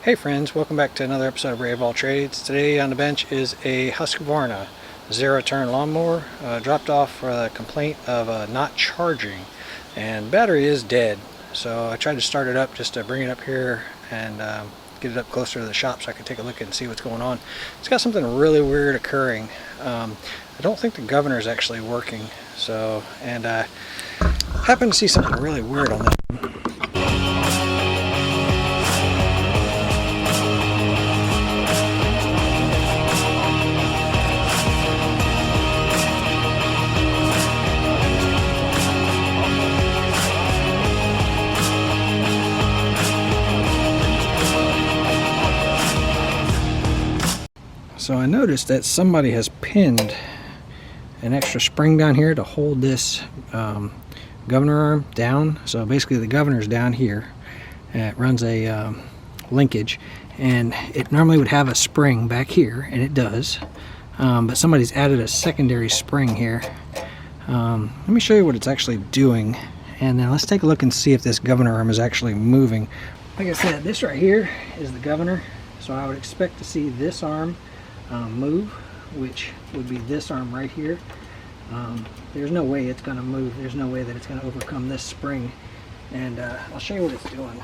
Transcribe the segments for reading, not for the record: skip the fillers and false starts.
Hey friends, welcome back to another episode of Ray of All Trades. Today on the bench is a Husqvarna zero-turn lawnmower. Dropped off for a complaint of not charging, and battery is dead. So I tried to start it up just to bring it up here and get it up closer to the shop so I could take a look and see what's going on. It's got something really weird occurring. I don't think the governor is actually working. So, and I happened to see something really weird on this. So I noticed that somebody has pinned an extra spring down here to hold this governor arm down. So basically the governor's down here. It runs a linkage, and it normally would have a spring back here, and it does. But somebody's added a secondary spring here. Let me show you what it's actually doing, and then let's take a look and see if this governor arm is actually moving. Like I said, this right here is the governor, so I would expect to see this arm move, which would be this arm right here. There's no way it's going to move. There's no way that it's going to overcome this spring, and I'll show you what it's doing.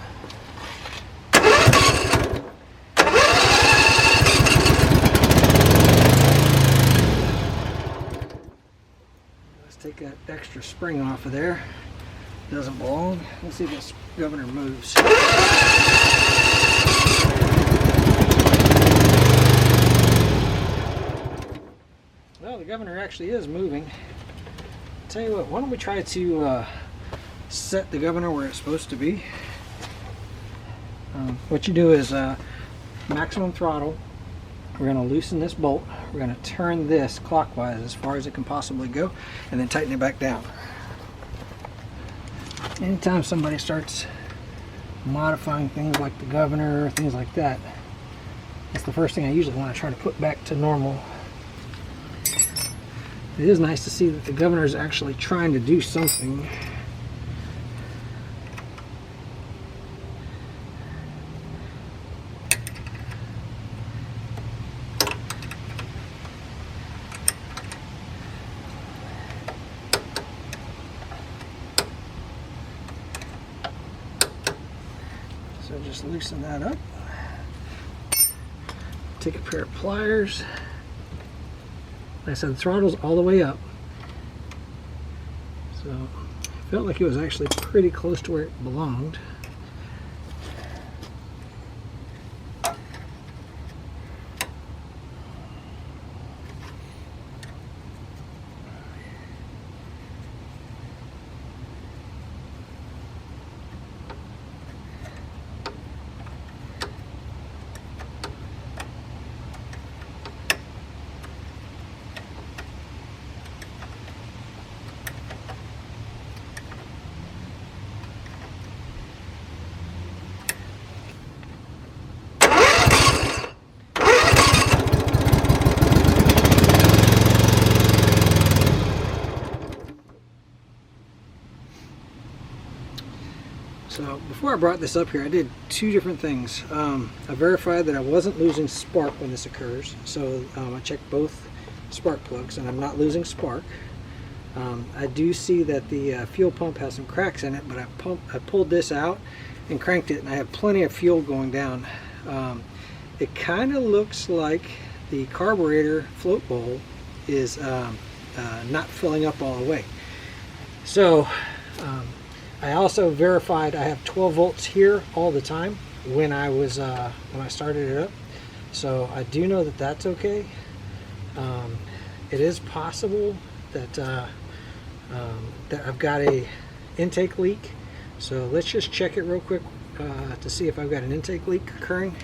Let's take that extra spring off of there. Doesn't belong. Let's see if this governor moves. Well, the governor actually is moving. I'll tell you what, why don't we try to set the governor where it's supposed to be. What you do is maximum throttle. We're going to loosen this bolt. We're going to turn this clockwise as far as it can possibly go, and then tighten it back down. Anytime somebody starts modifying things like the governor or things like that, that's the first thing I usually want to try to put back to normal. It is nice to see that the governor is actually trying to do something. So just loosen that up. Take a pair of pliers. Like I said, the throttle's all the way up, so it felt like it was actually pretty close to where it belonged. So before I brought this up here, I did two different things. I verified that I wasn't losing spark when this occurs. So I checked both spark plugs, and I'm not losing spark. I do see that the fuel pump has some cracks in it, but I pulled this out and cranked it, and I have plenty of fuel going down. It kind of looks like the carburetor float bowl is not filling up all the way. So I also verified I have 12 volts here all the time when I started it up, so I do know that that's okay. It is possible that that I've got a intake leak, so let's just check it real quick to see if I've got an intake leak occurring.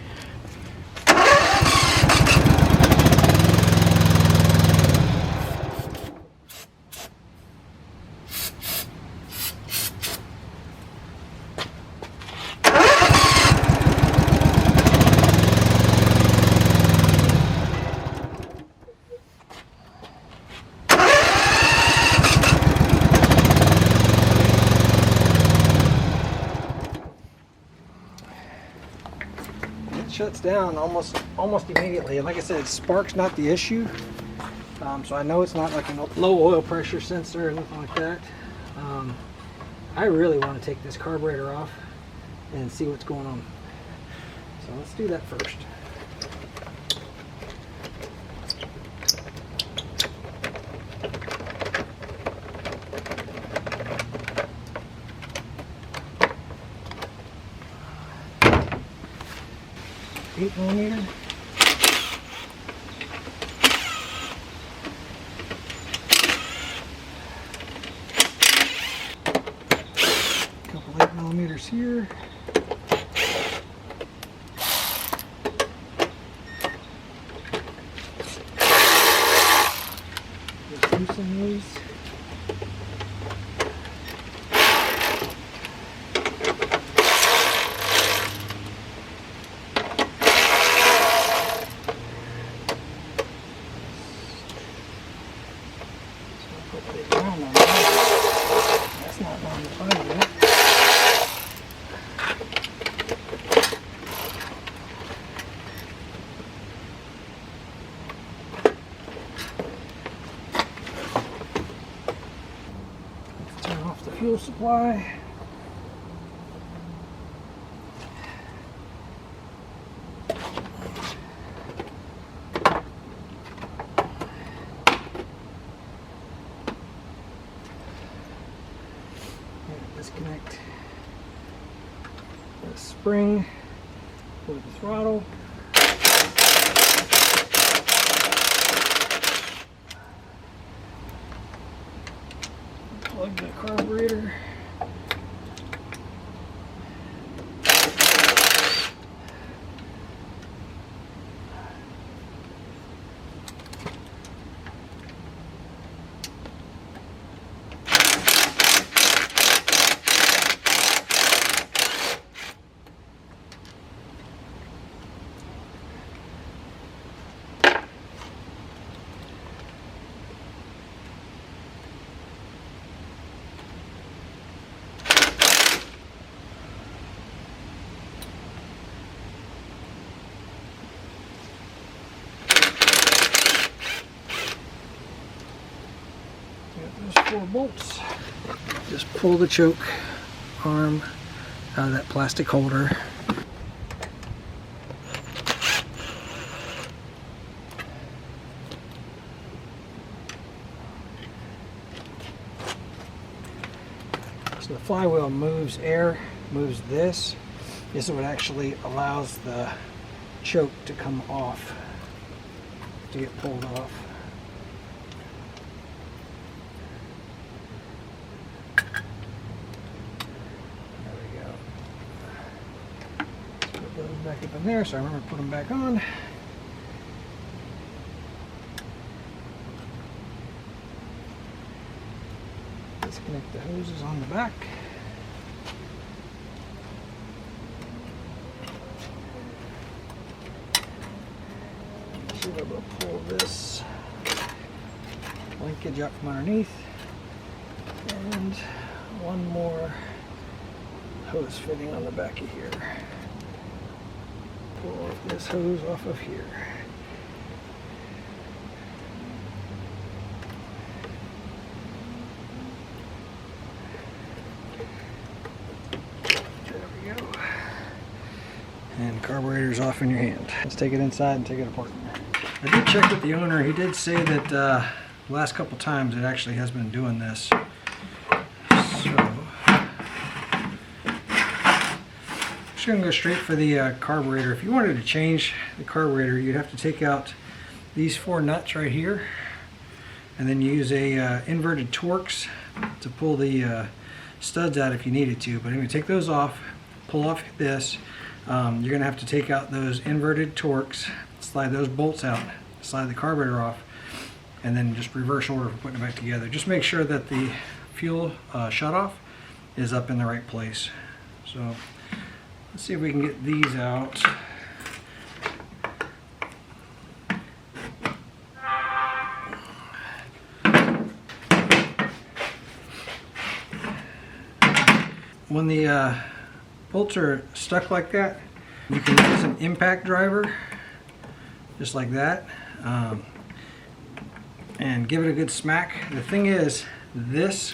shuts down almost immediately. And like I said, spark's not the issue. So I know it's not like a low oil pressure sensor or anything like that. I really want to take this carburetor off and see what's going on. So let's do that first. 8mm. Couple 8mm here. Just loosen these. That's not long to find yet. Let's turn off the fuel supply. Disconnect the spring for the throttle. Plug the carburetor. There's 4 bolts. Just pull the choke arm out of that plastic holder. So the flywheel moves air, moves this. This is what actually allows the choke to come off, to get pulled off. Back up in there, so I remember to put them back on. Disconnect the hoses on the back. Should be able to pull this linkage up from underneath, and one more hose fitting on the back of here. Pull this hose off of here. There we go. And the carburetor's off in your hand. Let's take it inside and take it apart. I did check with the owner. He did say that the last couple times it actually has been doing this. I'm just going to go straight for the carburetor. If you wanted to change the carburetor, you'd have to take out these 4 nuts right here, and then use a inverted Torx to pull the studs out if you needed to. But anyway, take those off, pull off this. You're going to have to take out those inverted Torx, slide those bolts out, slide the carburetor off, and then just reverse order for putting it back together. Just make sure that the fuel shutoff is up in the right place. So let's see if we can get these out. When the bolts are stuck like that, You can use an impact driver, just like that, and give it a good smack. The thing is, this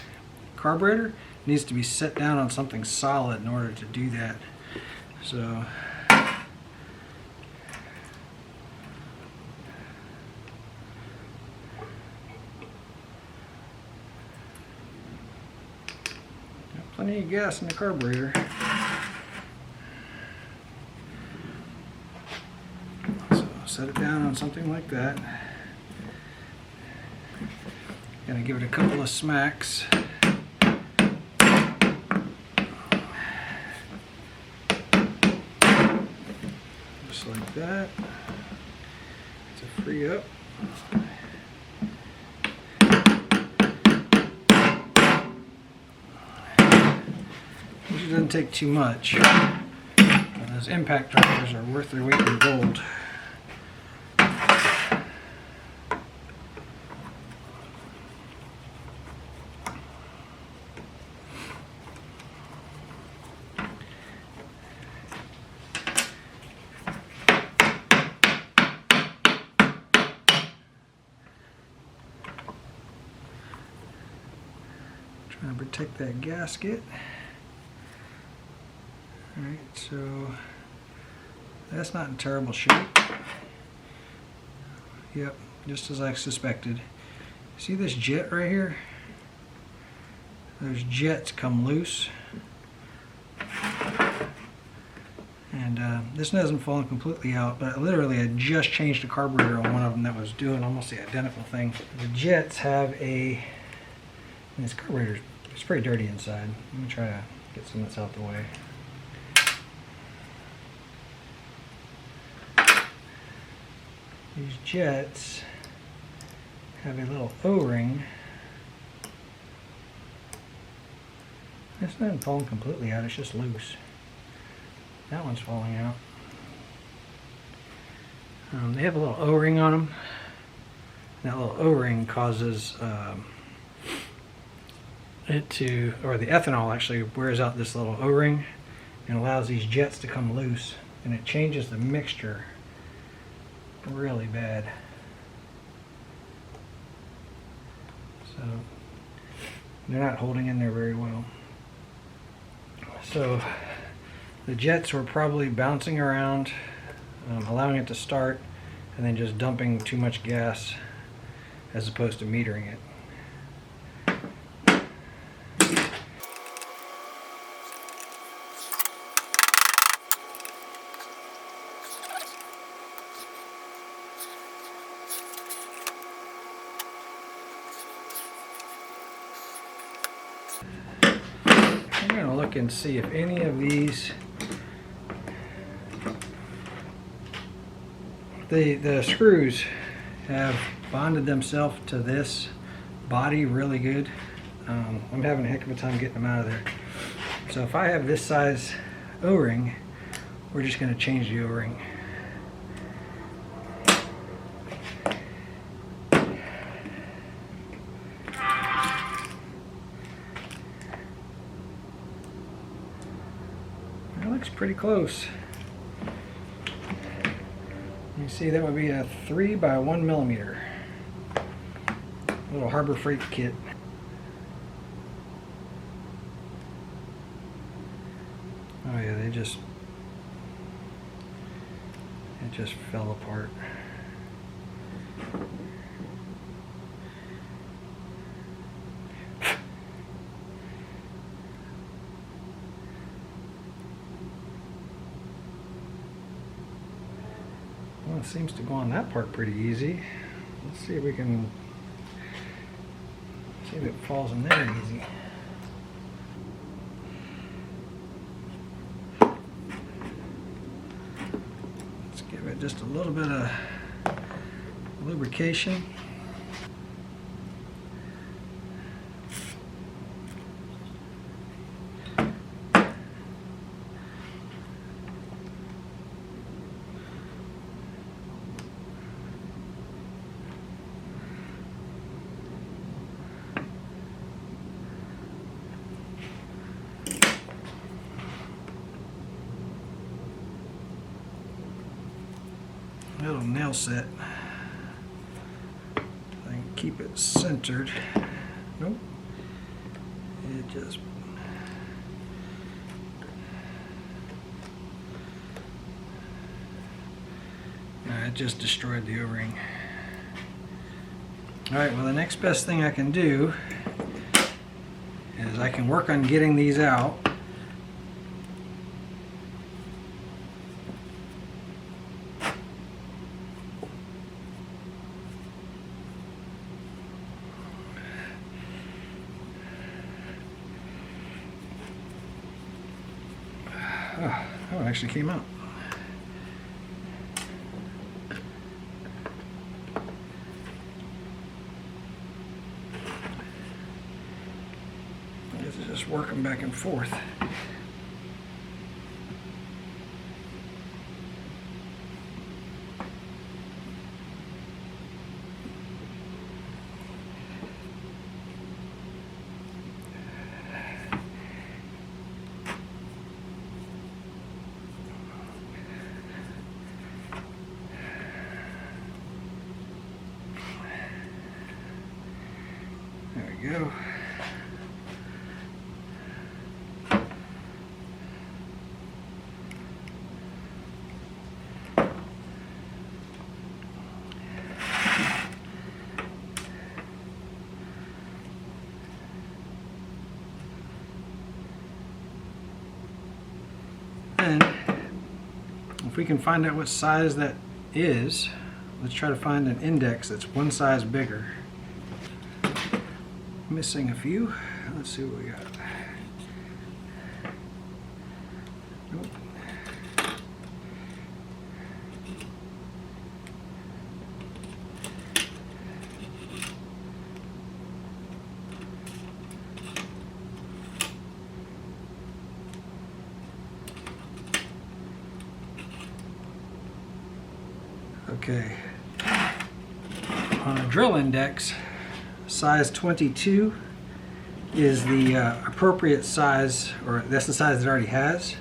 carburetor needs to be set down on something solid in order to do that. So got plenty of gas in the carburetor. So set it down on something like that. Gonna give it a couple of smacks. Just like that. To free up. Usually doesn't take too much. Those impact drivers are worth their weight in gold. Trying to protect that gasket. Alright, so that's not in terrible shape. Yep, just as I suspected. See this jet right here? Those jets come loose. And this hasn't fallen completely out, but literally I just changed the carburetor on one of them that was doing almost the identical thing. The jets have a, and this carburetor, it's pretty dirty inside. Let me try to get some that's out the way. These jets have a little O-ring. It's not falling completely out, it's just loose. That one's falling out. They have a little O-ring on them. That little O-ring causes it to, or the ethanol actually wears out this little O-ring and allows these jets to come loose, and it changes the mixture really bad. So they're not holding in there very well. So the jets were probably bouncing around, allowing it to start, and then just dumping too much gas as opposed to metering it. I'm going to look and see if any of these, the screws have bonded themselves to this body really good. I'm having a heck of a time getting them out of there. So if I have this size O-ring, we're just going to change the O-ring. That looks pretty close. You see, that would be a 3 by 1 millimeter. Little Harbor Freight kit. Oh yeah, it just fell apart. Well, it seems to go on that part pretty easy. Let's see if we can see if it falls in there easy. Let's give it just a little bit of lubrication. little nail set. I can keep it centered. Nope. It just it just destroyed the O-ring. Alright, well the next best thing I can do is I can work on getting these out. Oh, that one actually came out. I guess it's just working back and forth. There we go. And if we can find out what size that is, let's try to find an index that's one size bigger. Missing a few. Let's see what we got. Nope. Okay. On a drill index, size 22 is the appropriate size, or that's the size it already has.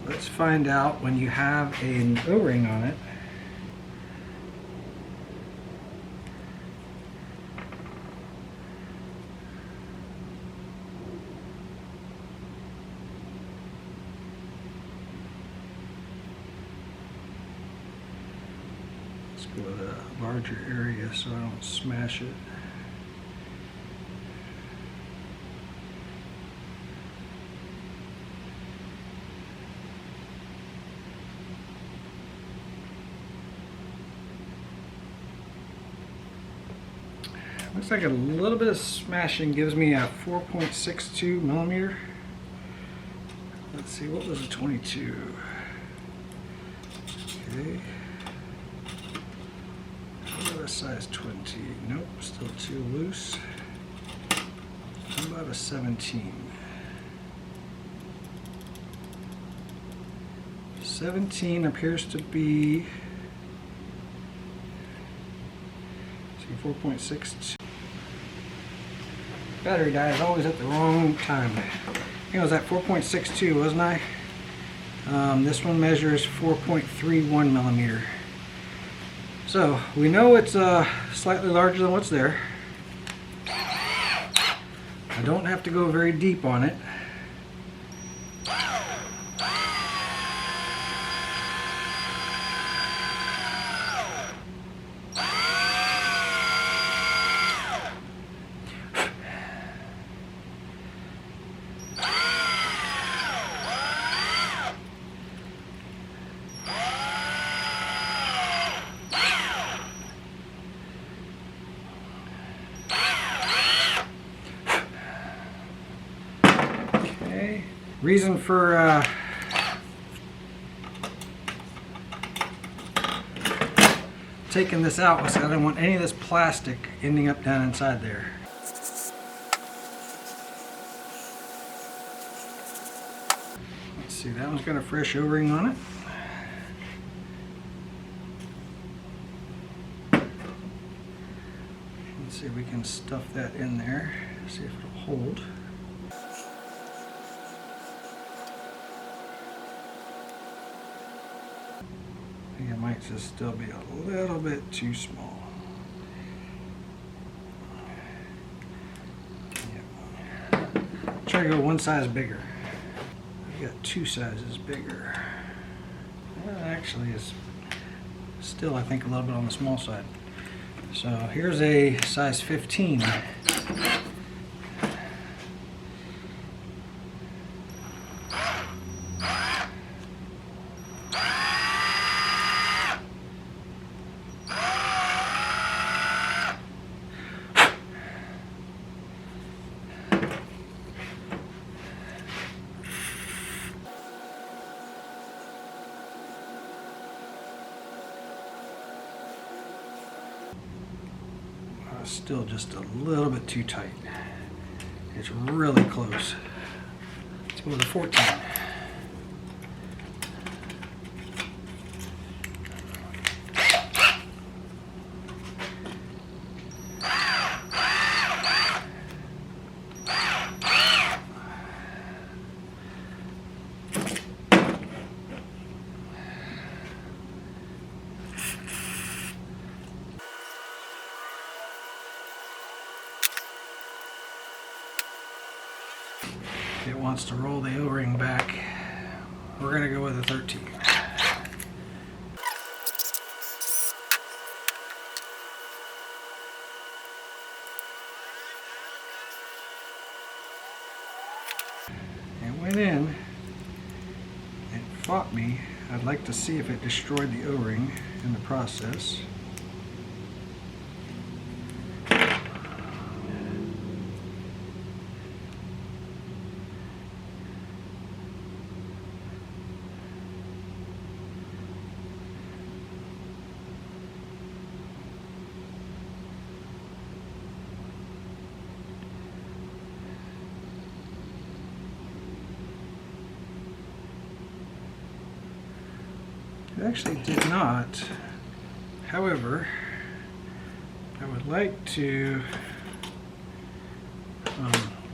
Let's find out when you have an O-ring on it. Go with a larger area so I don't smash it. Looks like a little bit of smashing gives me a 4.62 millimeter. Let's see, what was a 22? Okay. A size 20. Nope, still too loose. How about a 17? 17 appears to be 4.62. Battery dies always at the wrong time. I think I was at 4.62, wasn't I? This one measures 4.31 millimeter. So we know it's slightly larger than what's there. I don't have to go very deep on it. Reason for taking this out was I don't want any of this plastic ending up down inside there. Let's see, that one's got a fresh O-ring on it. Let's see if we can stuff that in there, see if it'll hold. might just still be a little bit too small. Try to go one size bigger. I've got two sizes bigger. That actually is still, I think, a little bit on the small side. So here's a size 15. Still just a little bit too tight. It's really close. Let's go with a 14. It wants to roll the O-ring back. We're going to go with a 13. It went in. It fought me. I'd like to see if it destroyed the O-ring in the process. It actually did not. However, I would like to,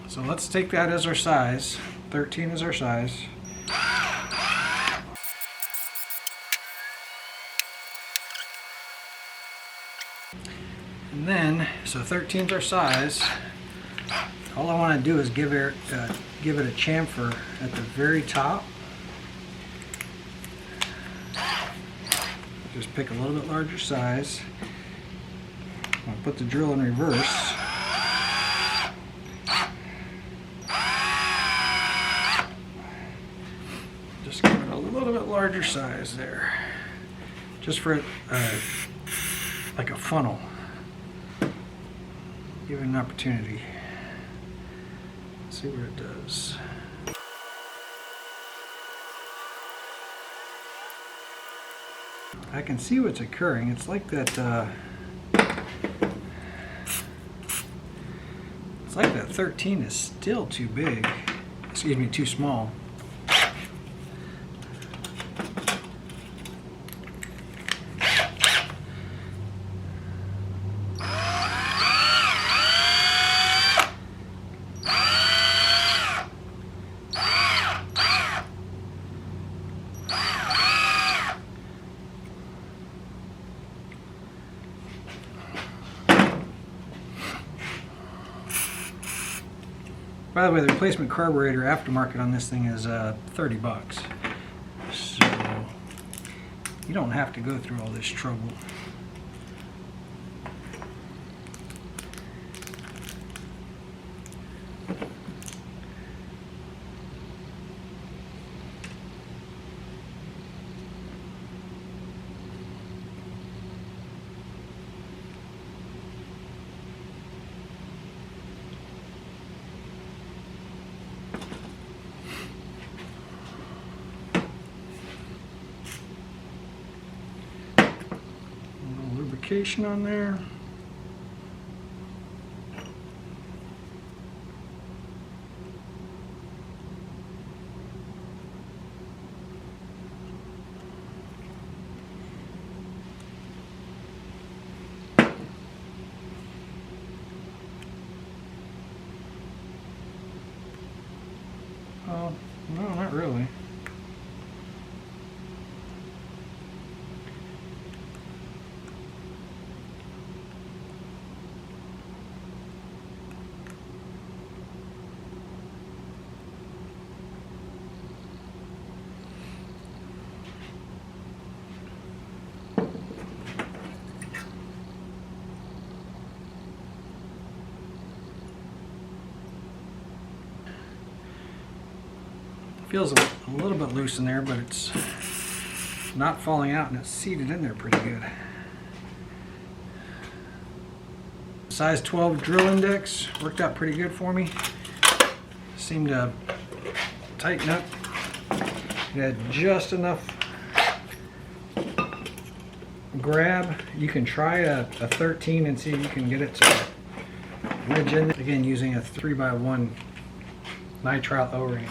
so let's take that as our size. 13 is our size. And then, so 13 is our size. All I want to do is give it a chamfer at the very top. Just pick a little bit larger size. I'm going to put the drill in reverse. Just give it a little bit larger size there. Just for like a funnel. Give it an opportunity. Let's see what it does. I can see what's occurring. It's like that. It's like that 13 is still too big. Excuse me, too small. By the way, the replacement carburetor aftermarket on this thing is 30 bucks. So you don't have to go through all this trouble. On there. Oh, no, not really. Feels a little bit loose in there, but it's not falling out and it's seated in there pretty good. Size 12 drill index worked out pretty good for me. Seemed to tighten up. It had just enough grab. You can try a 13 and see if you can get it to wedge in. Again, using a 3x1 nitrile O-ring.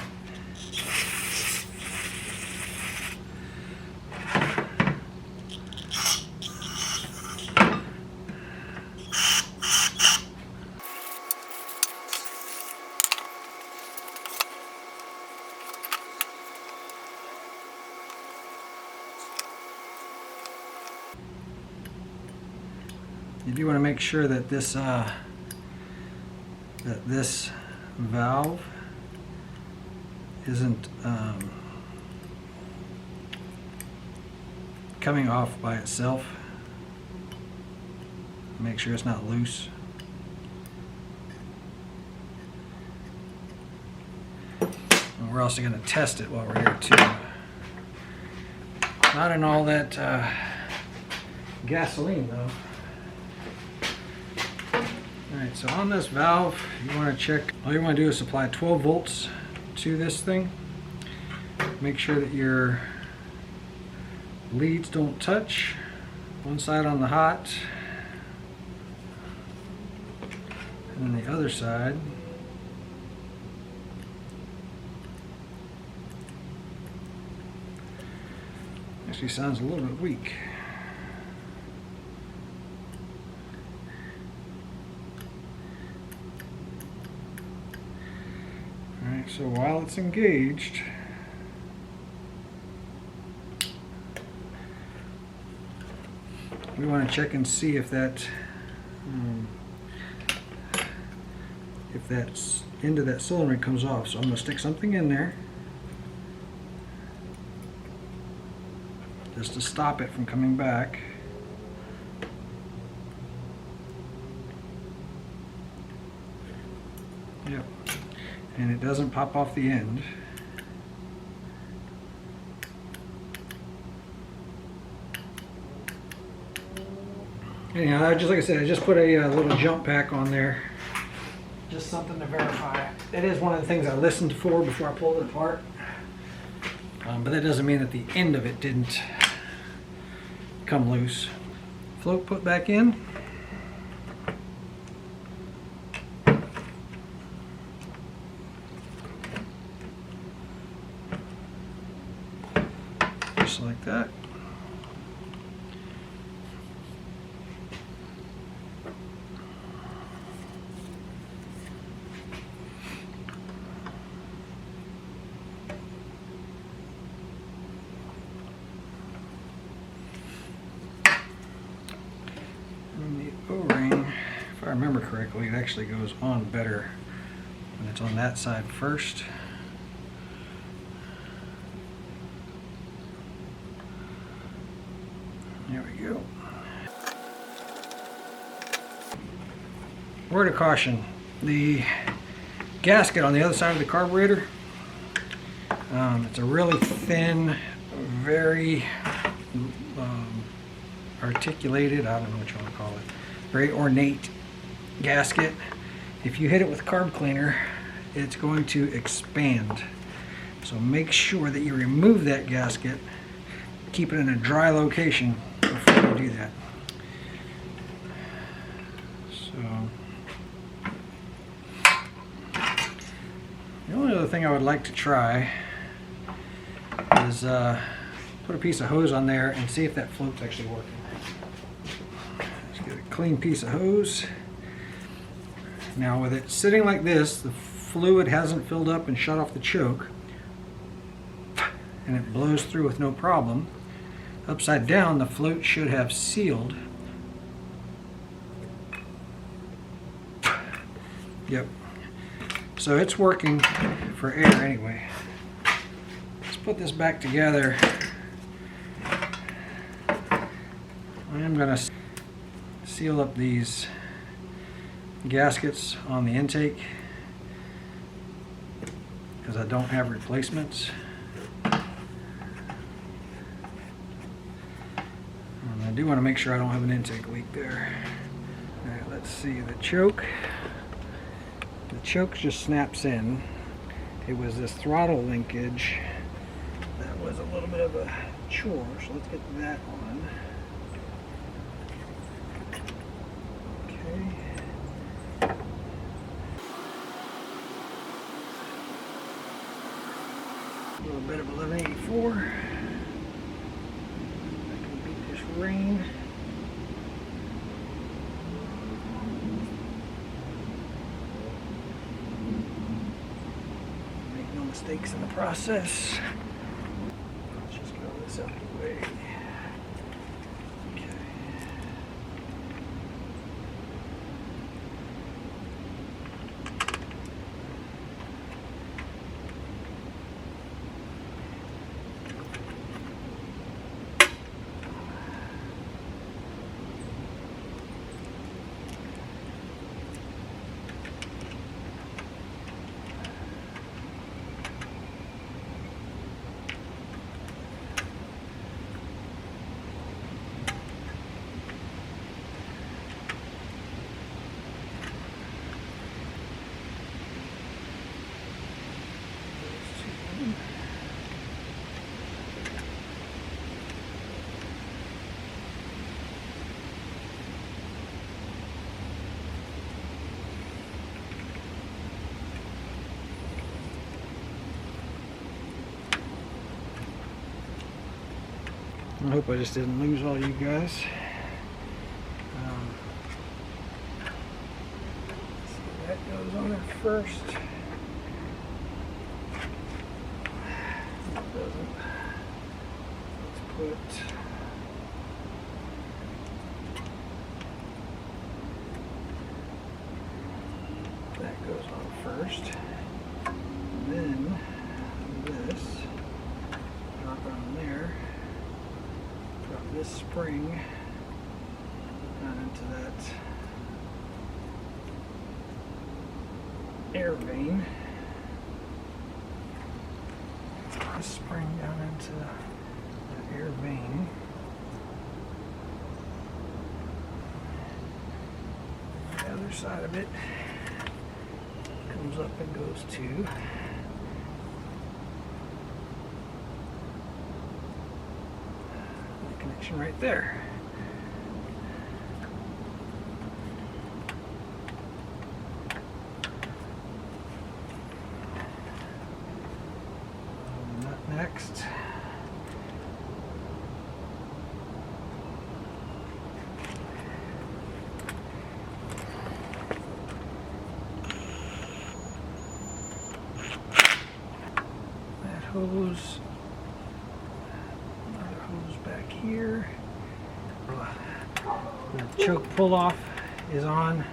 You do want to make sure that this valve isn't coming off by itself. Make sure it's not loose. And we're also going to test it while we're here too. Not in all that gasoline though. Alright, so on this valve, you want to check, all you want to do is supply 12 volts to this thing. Make sure that your leads don't touch. One side on the hot, and then the other side. Actually sounds a little bit weak. Alright, so while it's engaged, we want to check and see if that end of that cylinder comes off. So I'm going to stick something in there just to stop it from coming back. Yep. And it doesn't pop off the end. Anyhow, just like I said, I just put a little jump pack on there. Just something to verify. It is one of the things I listened for before I pulled it apart. But that doesn't mean that the end of it didn't come loose. Float put back in. Just like that. And the O-ring, if I remember correctly, it actually goes on better when it's on that side first. There we go. Word of caution, the gasket on the other side of the carburetor, it's a really thin, very articulated, I don't know what you want to call it, very ornate gasket. If you hit it with carb cleaner, it's going to expand. So make sure that you remove that gasket, keep it in a dry location before you do that. So the only other thing I would like to try is put a piece of hose on there and see if that float's actually working. Let's get a clean piece of hose. Now with it sitting like this, the fluid hasn't filled up and shut off the choke, and it blows through with no problem. Upside down, the float should have sealed. Yep. So it's working for air anyway. Let's put this back together. I'm going to seal up these gaskets on the intake. because I don't have replacements. And I do want to make sure I don't have an intake leak there. All right, let's see the choke. The choke just snaps in. It was this throttle linkage that was a little bit of a chore, so let's get that on. Okay. A little bit of 1184. I can beat this rain. Make no mistakes in the process. Let's just get all this out of the way. Okay. I hope I just didn't lose all you guys. So that goes on there first. It doesn't. Let's put that goes on first. And then this drop on there. Drop this spring down into that air vein. This spring down into that air vein. The other side of it comes up and goes to connection right there. Nut next. That hose. Back here. The choke pull off is on.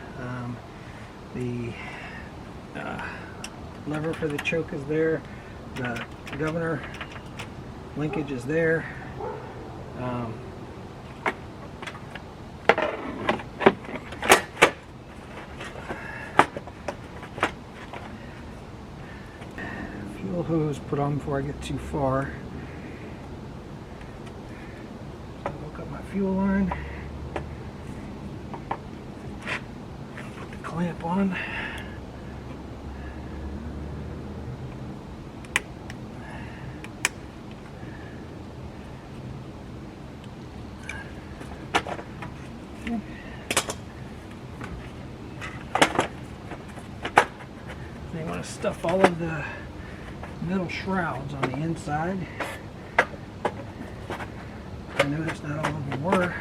The lever for the choke is there. The governor linkage is there. Fuel hose put on before I get too far. Fuel line, put the clamp on, okay. Now you want to stuff all of the metal shrouds on the inside. I noticed not all of them were.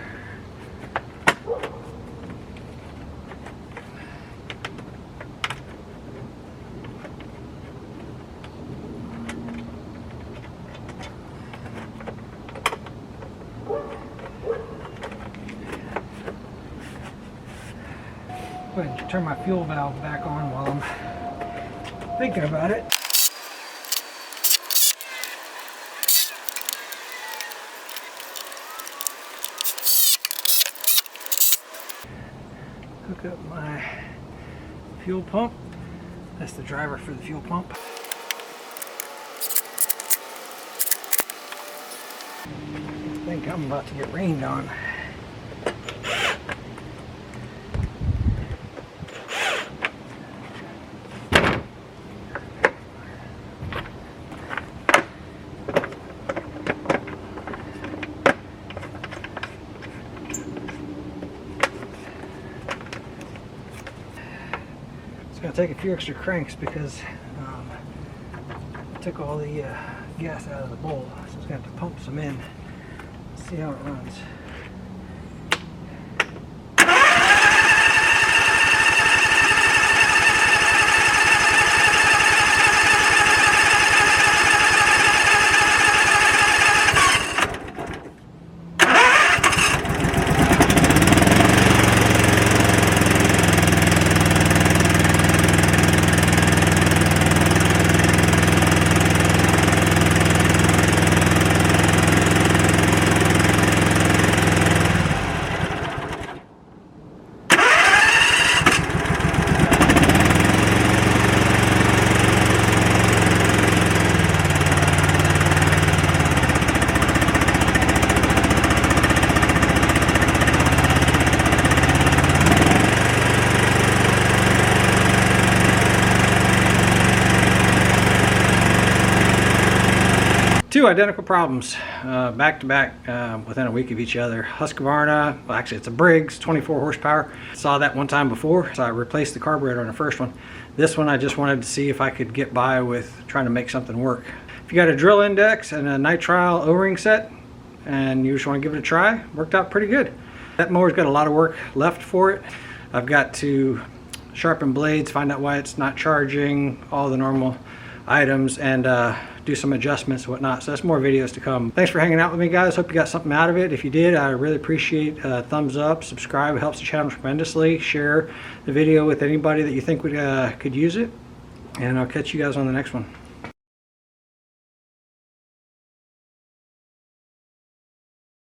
Go ahead and turn my fuel valve back on while I'm thinking about it. Hook up my fuel pump. That's the driver for the fuel pump. I think I'm about to get rained on. It's going to take a few extra cranks because I took all the gas out of the bowl, so it's going to have to pump some in. Let's see how it runs. Two identical problems back to back within a week of each other. Husqvarna, well actually it's a Briggs 24 horsepower. Saw that one time before, so I replaced the carburetor on the first one. This one I just wanted to see if I could get by with trying to make something work. If you got a drill index and a nitrile O-ring set and you just want to give it a try, worked out pretty good. That mower's got a lot of work left for it. I've got to sharpen blades, find out why it's not charging, all the normal items, and do some adjustments and whatnot. So that's more videos to come. Thanks for hanging out with me, guys. Hope you got something out of it. If you did, I really appreciate a thumbs up, subscribe. It helps the channel tremendously. Share the video with anybody that you think would could use it, and I'll catch you guys on the next one.